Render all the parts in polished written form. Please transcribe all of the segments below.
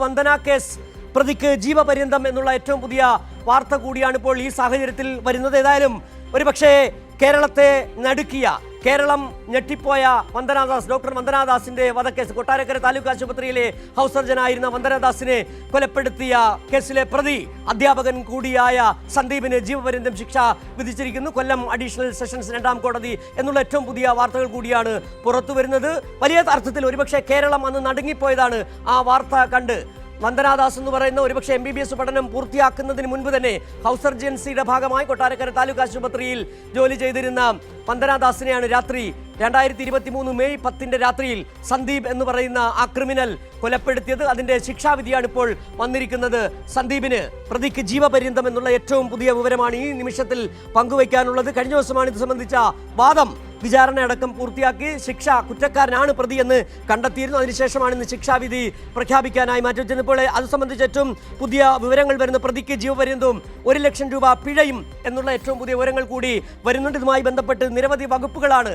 Vandana case പ്രതിക്ക് ജീവപര്യന്തം എന്നുള്ള ഏറ്റവും പുതിയ വാർത്ത കൂടിയാണ് ഇപ്പോൾ ഈ സാഹചര്യത്തിൽ വരുന്നത്. ഏതായാലും ഒരുപക്ഷേ കേരളത്തെ നടുക്കിയ, കേരളം ഞെട്ടിപ്പോയ ഡോക്ടർ വന്ദനാദാസിന്റെ വധക്കേസ്, കൊട്ടാരക്കര താലൂക്ക് ആശുപത്രിയിലെ ഹൗസ് സർജനായിരുന്ന വന്ദനാദാസിനെ കൊലപ്പെടുത്തിയ കേസിലെ പ്രതി അധ്യാപകൻ കൂടിയായ സന്ദീപിന് ജീവപര്യന്തം ശിക്ഷ വിധിച്ചിരിക്കുന്നു. കൊല്ലം അഡീഷണൽ സെഷൻസ് 2ാം കോടതി എന്നുള്ള ഏറ്റവും പുതിയ വാർത്തകൾ കൂടിയാണ് പുറത്തു വരുന്നത്. വലിയ അർത്ഥത്തിൽ ഒരുപക്ഷെ കേരളം അന്ന് നടുങ്ങിപ്പോയതാണ് ആ വാർത്ത കണ്ട്. വന്ദനാദാസ് എന്ന് പറയുന്ന ഒരുപക്ഷെ MBBS പഠനം പൂർത്തിയാക്കുന്നതിന് മുൻപ് തന്നെ ഹൗസ് സർജൻസിയുടെ ഭാഗമായി കൊട്ടാരക്കര താലൂക്ക് ആശുപത്രിയിൽ ജോലി ചെയ്തിരുന്ന വന്ദനാദാസിനെയാണ് 2023 മെയ് 10 രാത്രിയിൽ സന്ദീപ് എന്ന് പറയുന്ന ആ ക്രിമിനൽ കൊലപ്പെടുത്തിയത്. അതിന്റെ ശിക്ഷാവിധിയാണ് ഇപ്പോൾ വന്നിരിക്കുന്നത്. സന്ദീപിന് പ്രതിക്ക് ജീവപര്യന്തം എന്നുള്ള ഏറ്റവും പുതിയ വിവരമാണ് ഈ നിമിഷത്തിൽ പങ്കുവയ്ക്കാനുള്ളത്. കഴിഞ്ഞ ദിവസമാണ് ഇത് സംബന്ധിച്ച വാദം വിചാരണയടക്കം പൂർത്തിയാക്കി ശിക്ഷ കുറ്റക്കാരനാണ് പ്രതി എന്ന് കണ്ടെത്തിയിരുന്നു. അതിനുശേഷമാണ് ഇന്ന് ശിക്ഷാവിധി പ്രഖ്യാപിക്കാനായി മാറ്റിവെച്ചപ്പോൾ അത് സംബന്ധിച്ച് ഏറ്റവും പുതിയ വിവരങ്ങൾ വരുന്ന പ്രതിക്ക് ജീവപര്യന്തവും 1 ലക്ഷം രൂപ പിഴയും എന്നുള്ള ഏറ്റവും പുതിയ വിവരങ്ങൾ കൂടി വരുന്നുണ്ട്. ഇതുമായി ബന്ധപ്പെട്ട് നിരവധി വകുപ്പുകളാണ്.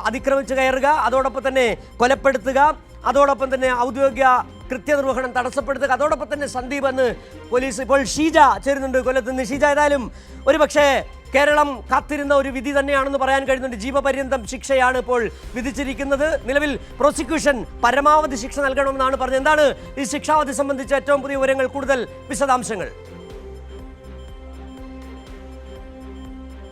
അതിക്രമിച്ച് കയറുക, അതോടൊപ്പം തന്നെ കൊലപ്പെടുത്തുക, അതോടൊപ്പം തന്നെ ഔദ്യോഗിക കൃത്യനിർവഹണം തടസ്സപ്പെടുത്തുക, അതോടൊപ്പം തന്നെ സന്ദീപ് എന്ന് പോലീസ് ഇപ്പോൾ ഷീജ ചേരുന്നുണ്ട് കൊല്ലത്തുനിന്ന്. ഷീജ, ഏതായാലും ഒരുപക്ഷേ കേരളം കാത്തിരുന്ന ഒരു വിധി തന്നെയാണെന്ന് പറയാൻ കഴിയുന്നുണ്ട്. ജീവപര്യന്തം ശിക്ഷയാണ് ഇപ്പോൾ വിധിച്ചിരിക്കുന്നത്. നിലവിൽ പ്രോസിക്യൂഷൻ പരമാവധി ശിക്ഷ നൽകണമെന്നാണ് പറഞ്ഞത്. എന്താണ് ഈ ശിക്ഷാവധി സംബന്ധിച്ച ഏറ്റവും പുതിയ വിവരങ്ങൾ, കൂടുതൽ വിശദാംശങ്ങൾ?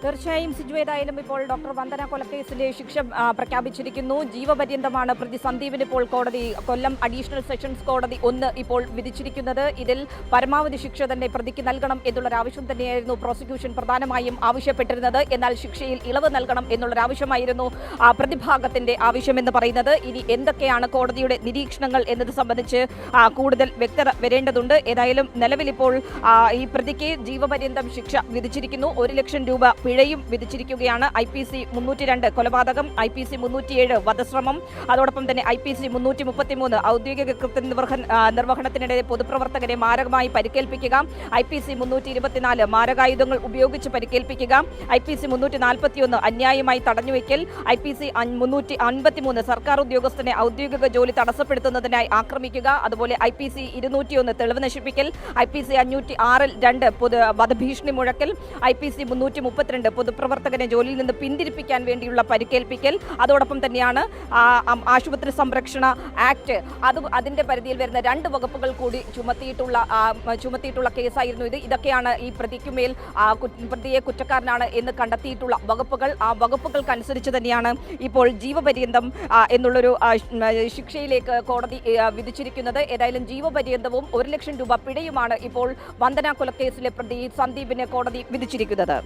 തീർച്ചയായും സിജു, ഏതായാലും ഇപ്പോൾ ഡോക്ടർ വന്ദന കൊലക്കേസിന്റെ ശിക്ഷ പ്രഖ്യാപിച്ചിരിക്കുന്നു. ജീവപര്യന്തമാണ് പ്രതി സന്ദീപിന് ഇപ്പോൾ കോടതി, കൊല്ലം അഡീഷണൽ സെഷൻസ് കോടതി 1 ഇപ്പോൾ വിധിച്ചിരിക്കുന്നത്. ഇതിൽ പരമാവധി ശിക്ഷ തന്നെ പ്രതിക്ക് നൽകണം എന്നുള്ളൊരാവശ്യം തന്നെയായിരുന്നു പ്രോസിക്യൂഷൻ പ്രധാനമായും ആവശ്യപ്പെട്ടിരുന്നത്. എന്നാൽ ശിക്ഷയിൽ ഇളവ് നൽകണം എന്നുള്ളൊരാവശ്യമായിരുന്നു പ്രതിഭാഗത്തിന്റെ ആവശ്യമെന്ന് പറയുന്നത്. ഇനി എന്തൊക്കെയാണ് കോടതിയുടെ നിരീക്ഷണങ്ങൾ എന്നത് സംബന്ധിച്ച് കൂടുതൽ വ്യക്തത വരേണ്ടതുണ്ട്. ഏതായാലും നിലവിലിപ്പോൾ ഈ പ്രതിക്ക് ജീവപര്യന്തം ശിക്ഷ വിധിച്ചിരിക്കുന്നു. 1 ലക്ഷം രൂപ പിഴയും വിധിച്ചിരിക്കുകയാണ്. IPC 302 കൊലപാതകം, IPC 307 വധശ്രമം, അതോടൊപ്പം തന്നെ IPC 333 ഔദ്യോഗിക നിർവഹണത്തിനിടെ പൊതുപ്രവർത്തകരെ മാരകമായി പരിക്കേൽപ്പിക്കുക, IPC 324 മാരകായുധങ്ങൾ ഉപയോഗിച്ച് പരിക്കേൽപ്പിക്കുക, IPC 341 അന്യായമായി തടഞ്ഞുവെക്കൽ, IPC 353 സർക്കാർ ഉദ്യോഗസ്ഥനെ ഔദ്യോഗിക ജോലി തടസ്സപ്പെടുത്തുന്നതിനായി ആക്രമിക്കുക, അതുപോലെ IPC 201 തെളിവ് നശിപ്പിക്കൽ, IPC 506 വധഭീഷണി മുഴക്കൽ, IPC 332 പൊതുപ്രവർത്തകനെ ജോലിയിൽ നിന്ന് പിന്തിരിപ്പിക്കാൻ വേണ്ടിയുള്ള പരിക്കേൽപ്പിക്കൽ, അതോടൊപ്പം തന്നെയാണ് ആശുപത്രി സംരക്ഷണ ആക്ട്, അതിന്റെ പരിധിയിൽ വരുന്ന 2 വകുപ്പുകൾ കൂടി ചുമത്തിയിട്ടുള്ള കേസായിരുന്നു ഇത്. ഇതൊക്കെയാണ് ഈ പ്രതിക്കുമേൽ പ്രതിയെ കുറ്റക്കാരനാണ് എന്ന് കണ്ടെത്തിയിട്ടുള്ള വകുപ്പുകൾ. ആ വകുപ്പുകൾക്കനുസരിച്ച് തന്നെയാണ് ഇപ്പോൾ ജീവപര്യന്തം എന്നുള്ളൊരു ശിക്ഷയിലേക്ക് കോടതി വിധിച്ചിരിക്കുന്നത്. ഏതായാലും ജീവപര്യന്തവും 1 ലക്ഷം രൂപ പിഴയുമാണ് ഇപ്പോൾ വന്ദന കൊലക്കേസിലെ പ്രതി സന്ദീപിന് കോടതി വിധിച്ചിരിക്കുന്നത്.